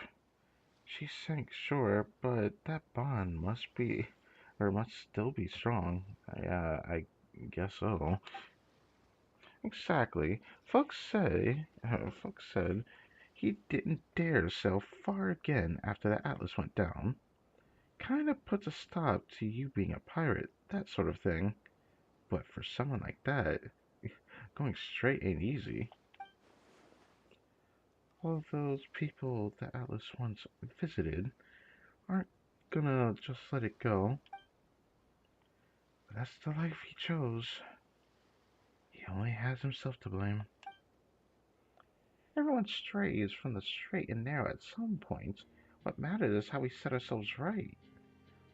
Speaker 1: She sank, sure, but that bond must still be strong. I guess so. Exactly. Folks said he didn't dare sail far again after the Atlas went down. kind of puts a stop to you being a pirate, that sort of thing. But for someone like that, going straight ain't easy. All those people that Atlas once visited aren't gonna just let it go. But that's the life he chose. He only has himself to blame. Everyone strays from the straight and narrow at some point. What matters is how we set ourselves right.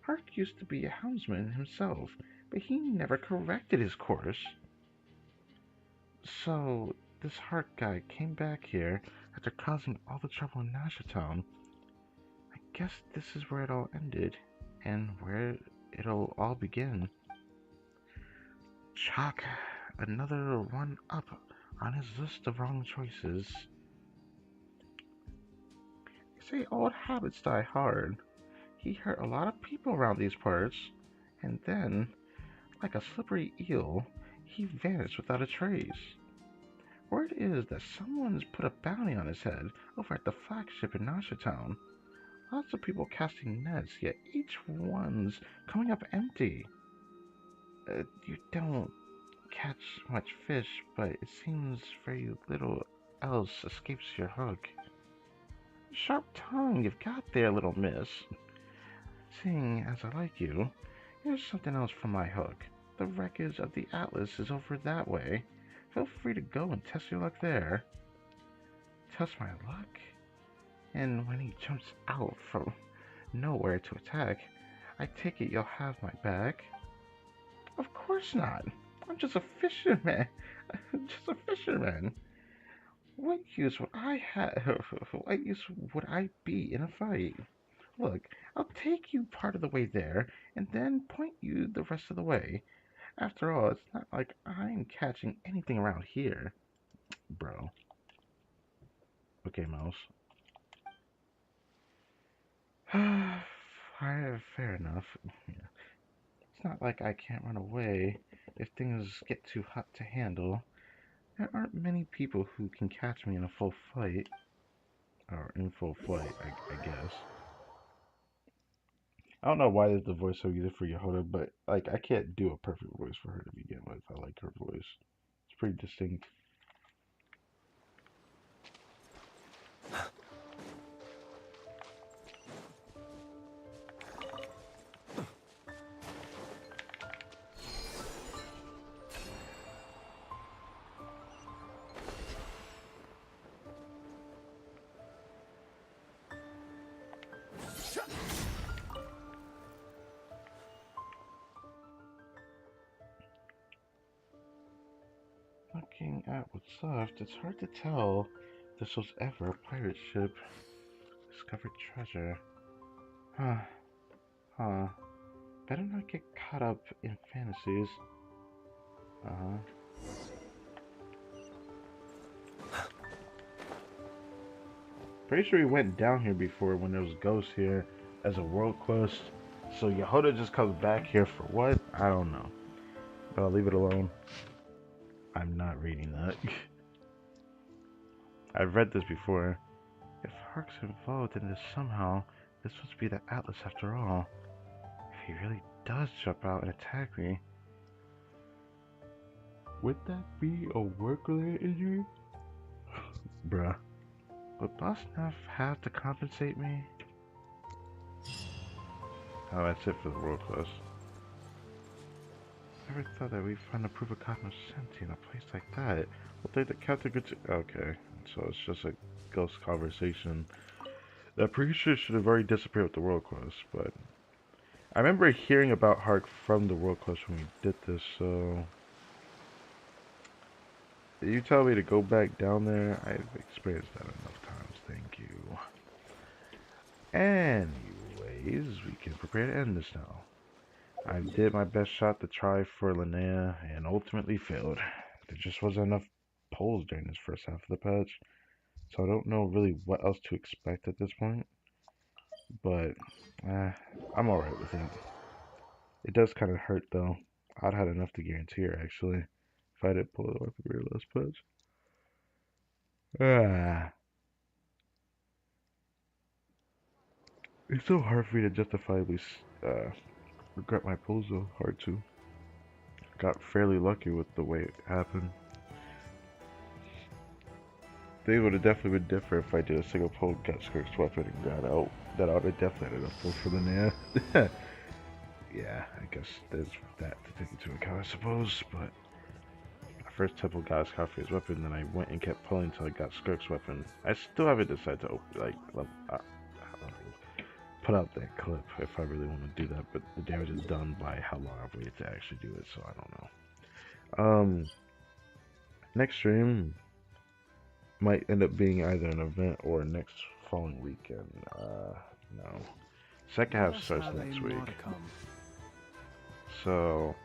Speaker 1: Hark used to be a helmsman himself, but he never corrected his course. So, this Hark guy came back here after causing all the trouble in Nashatown. I guess this is where it all ended, and where it'll all begin. Chalk, another one up on his list of wrong choices. They say old habits die hard. He hurt a lot of people around these parts, and then, like a slippery eel, he vanished without a trace. Word is that someone's put a bounty on his head over at the flagship in Nashatown. Lots of people casting nets, yet each one's coming up empty. You don't catch much fish, but it seems very little else escapes your hook. Sharp tongue you've got there, little miss. Seeing as I like you, here's something else from my hook. The wreckage of the Atlas is over that way. Feel free to go and test your luck there. Test my luck? And when he jumps out from nowhere to attack, I take it you'll have my back? Of course not. I'm just a fisherman. Just a fisherman. What use would I have? What use would I be in a fight? Look, I'll take you part of the way there, and then point you the rest of the way. After all, it's not like I'm catching anything around here. Bro. Okay, Mouse. Fair enough. Yeah. It's not like I can't run away if things get too hot to handle. There aren't many people who can catch me in a full fight. Or in full flight, I guess. I don't know why there's the voice so easy for Yehoda, but like I can't do a perfect voice for her to begin with. I like her voice. It's pretty distinct. Looking at what's left, it's hard to tell if this was ever a pirate ship. Discovered treasure. Huh. Better not get caught up in fantasies. Pretty sure we went down here before when there was ghosts here as a world quest. So Yehoda just comes back here for what? I don't know. But I'll leave it alone. I'm not reading that. I've read this before. If Hark's involved in this somehow, this must be the Atlas after all. If he really does jump out and attack me, would that be a work-related injury? Bruh. Would Boss Neff have to compensate me? Oh, that's it for the world quest. Never thought that we'd find a proof of Cosmos Senti in a place like that. We'll take the Captain good. Okay, so it's just a ghost conversation. That pretty sure should have already disappeared with the world quest, but I remember hearing about Hark from the world quest when we did this, so you tell me to go back down there. I've experienced that enough times, thank you. Anyways, we can prepare to end this now. I did my best shot to try for Linnea and ultimately failed. There just wasn't enough polls during this first half of the patch, so I don't know really what else to expect at this point. But I'm alright with it. It does kind of hurt though. I'd had enough to guarantee her actually if I didn't pull it off the very last patch. It's so hard for me to justifiably regret my pulls though. Hard to. Got fairly lucky with the way it happened. Things would have definitely been different if I did a single pull, got Skirk's weapon, and got out. That I would have definitely ended up full for Linnea. Yeah, I guess there's that to take into account, I suppose. But I first temple got Scarface's weapon, then I went and kept pulling until I got Skirk's weapon. I still haven't decided to put out that clip if I really want to do that, but the damage is done by how long I've waited to actually do it, so I don't know. Next stream might end up being either an event or next following weekend. No. Second half starts next week. So,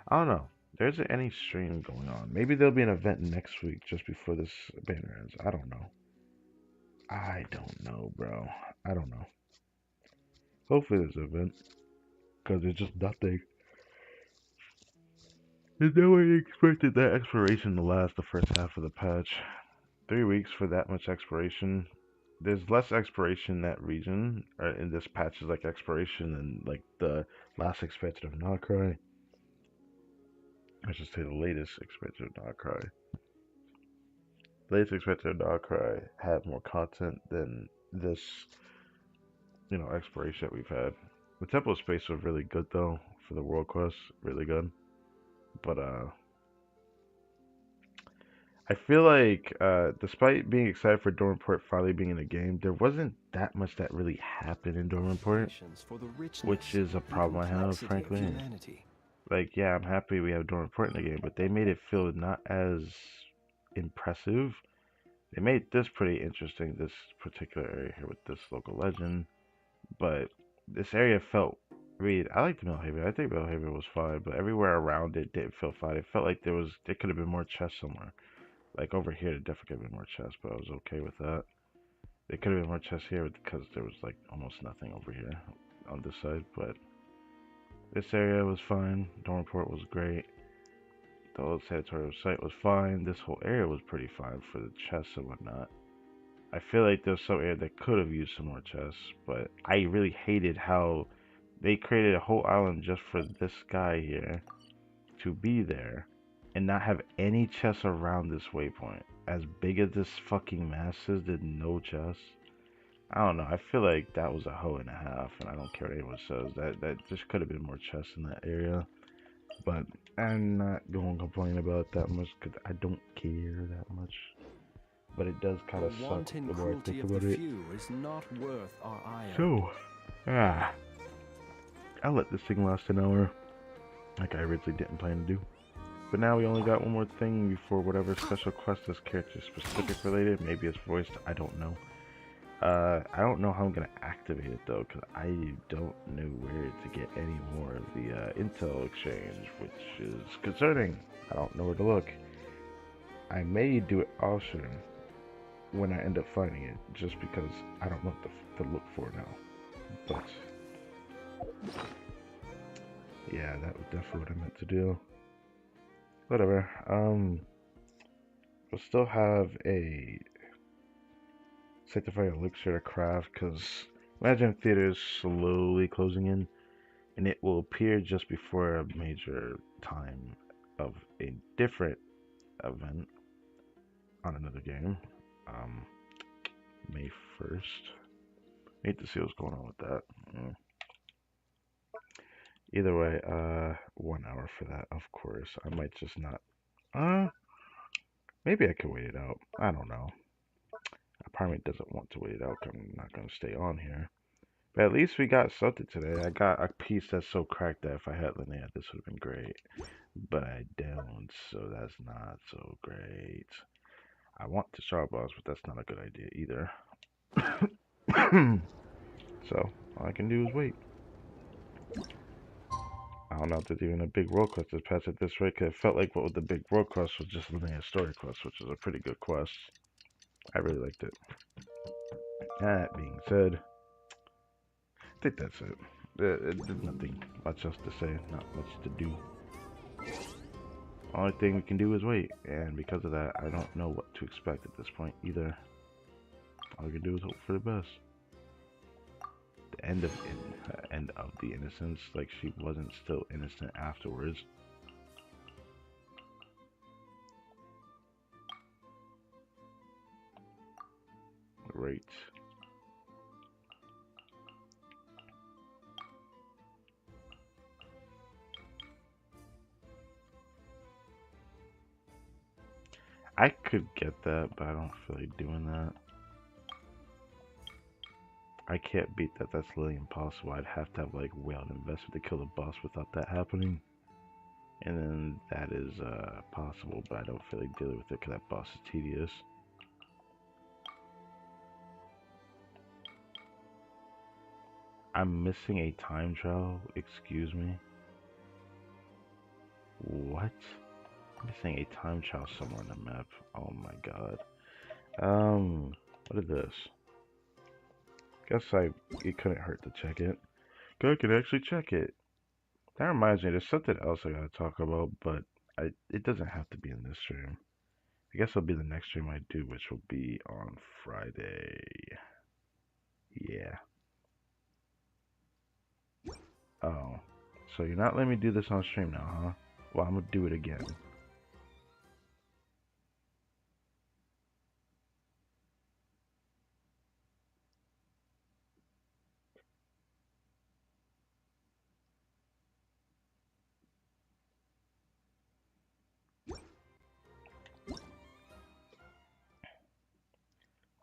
Speaker 1: I don't know. There isn't any stream going on. Maybe there'll be an event next week just before this banner ends. I don't know. I don't know, bro. I don't know. Hopefully there's an event. Because there's just nothing. There's no way they expected that expiration to last the first half of the patch. 3 weeks for that much expiration. There's less expiration in that region, or in this patch is like expiration than like the last expansion of Nocry. I should say the latest expansion of Nocry. The latest expansion of Nocry had more content than this, expiration that we've had. The Temple of Space was really good though for the world quest, really good. But I feel like, despite being excited for Dorm Report finally being in the game, there wasn't that much that really happened in Dorm Report, which is a problem I have, frankly. Like, yeah, I'm happy we have Dorm Report in the game, but they made it feel not as impressive. They made this pretty interesting, this particular area here with this local legend, but this area felt I liked Millhaven. I think Millhaven was fine, but everywhere around it didn't feel fine. It felt like there could have been more chests somewhere. Like over here, there definitely could have been more chests, but I was okay with that. There could have been more chests here because there was like almost nothing over here on this side, but this area was fine. Dorm Report was great. The old sanatorium site was fine. This whole area was pretty fine for the chests and whatnot. I feel like there's some area that could have used some more chests, but I really hated how they created a whole island just for this guy here to be there and not have any chests around this waypoint. As big as this fucking mass is, there's no chests. I don't know. I feel like that was a hoe and a half, and I don't care what anyone says. That just could have been more chests in that area. But I'm not going to complain about it that much because I don't care that much. But it does kind of suck the more I think about it. So, I'll let this thing last an hour, like I originally didn't plan to do. But now we only got one more thing before whatever special quest is character specific related. Maybe it's voiced, I don't know. I don't know how I'm gonna activate it though, because I don't know where to get any more of the intel exchange, which is concerning. I don't know where to look. I may do it option when I end up finding it, just because I don't know what to look for now. But yeah, that was definitely what I meant to do. Whatever. We'll still have a sanctified elixir to craft, because Imagine Theater is slowly closing in, and it will appear just before a major time of a different event on another game. May 1st. Need to see what's going on with that. Either way, 1 hour for that, of course. I might just not. Maybe I could wait it out. I don't know. Apartment doesn't want to wait it out. I'm not gonna stay on here. But at least we got something today. I got a piece that's so cracked that if I had Linnea, this would have been great. But I don't, so that's not so great. I want to Star Boss, but that's not a good idea either. So, all I can do is wait. I don't know if there's even a big world quest this patch at this rate, because it felt like what the big world quest was just Linnea's story quest, which is a pretty good quest. I really liked it. That being said, I think that's it. There's nothing much else to say, not much to do. Only thing we can do is wait, and because of that, I don't know what to expect at this point either. All we can do is hope for the best. end of the innocence. Like she wasn't still innocent afterwards. Great. I could get that, but I don't feel like doing that. I can't beat that. That's literally impossible. I'd have to have like whaled investment to kill the boss without that happening. And then that is possible, but I don't feel like dealing with it because that boss is tedious. I'm missing a time trial. Excuse me. What? I'm missing a time trial somewhere on the map. Oh my god. What is this? Guess it couldn't hurt to check it. I could actually check it. That reminds me, there's something else I gotta talk about, but it doesn't have to be in this stream. I guess it'll be the next stream I do, which will be on Friday. Yeah. Oh. So you're not letting me do this on stream now, huh? Well, I'm gonna do it again.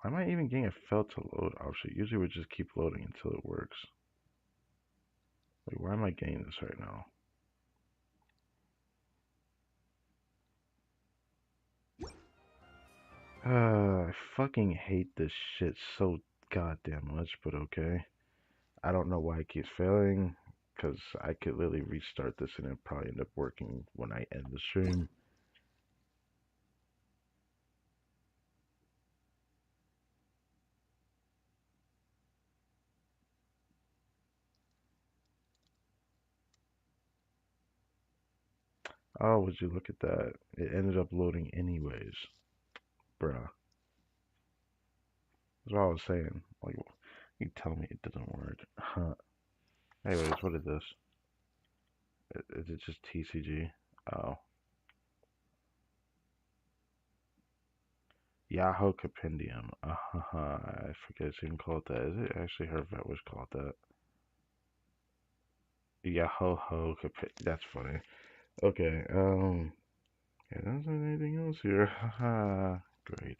Speaker 1: Why am I even getting a fail to load option? Usually we just keep loading until it works. Like, why am I getting this right now? I fucking hate this shit so goddamn much, but okay. I don't know why it keeps failing, because I could literally restart this and it probably end up working when I end the stream. Oh, would you look at that? It ended up loading anyways. Bruh. That's what I was saying. Like, you tell me it doesn't work. Huh. Anyways, what is this? Is it just TCG? Oh. Yahoo Compendium. I forget it's even called that. Is it actually her vet was called that? Yahoo Compendium. That's funny. Okay, yeah, that's not anything else here. Haha. Great.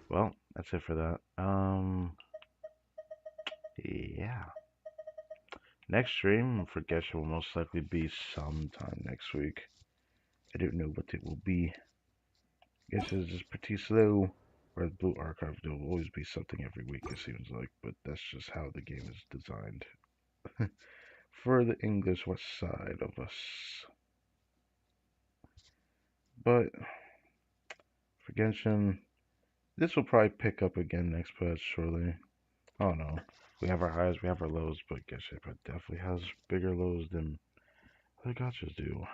Speaker 1: Well, that's it for that. Yeah. Next stream for Genshin will most likely be sometime next week. I don't know what it will be. Genshin is just pretty slow. Whereas Blue Archive, there will always be something every week, it seems like, but that's just how the game is designed. For the English west side of us. But for Genshin, this will probably pick up again next patch, surely. I don't know. We have our highs, we have our lows, but Genshin definitely has bigger lows than other gachas do.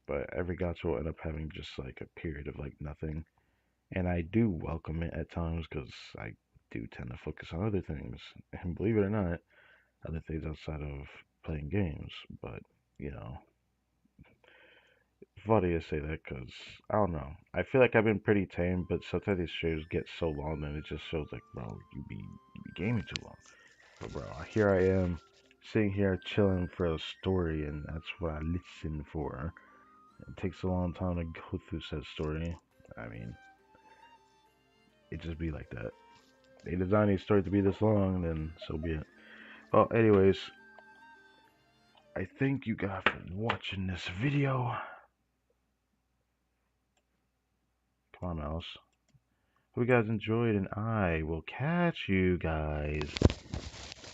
Speaker 1: But every gacha will end up having just like a period of like nothing. And I do welcome it at times because I do tend to focus on other things. And believe it or not, other things outside of playing games. But, you know, funny to say that because, I don't know. I feel like I've been pretty tame, but sometimes these shows get so long and it just shows like, bro, you be gaming too long. But bro, here I am, sitting here chilling for a story, and that's what I listen for. It takes a long time to go through said story. I mean, it just be like that. They designed these stories to be this long, then so be it. Well, anyways, I thank you guys for watching this video. Come on, mouse. Hope you guys enjoyed, and I will catch you guys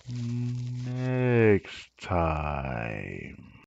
Speaker 1: next time.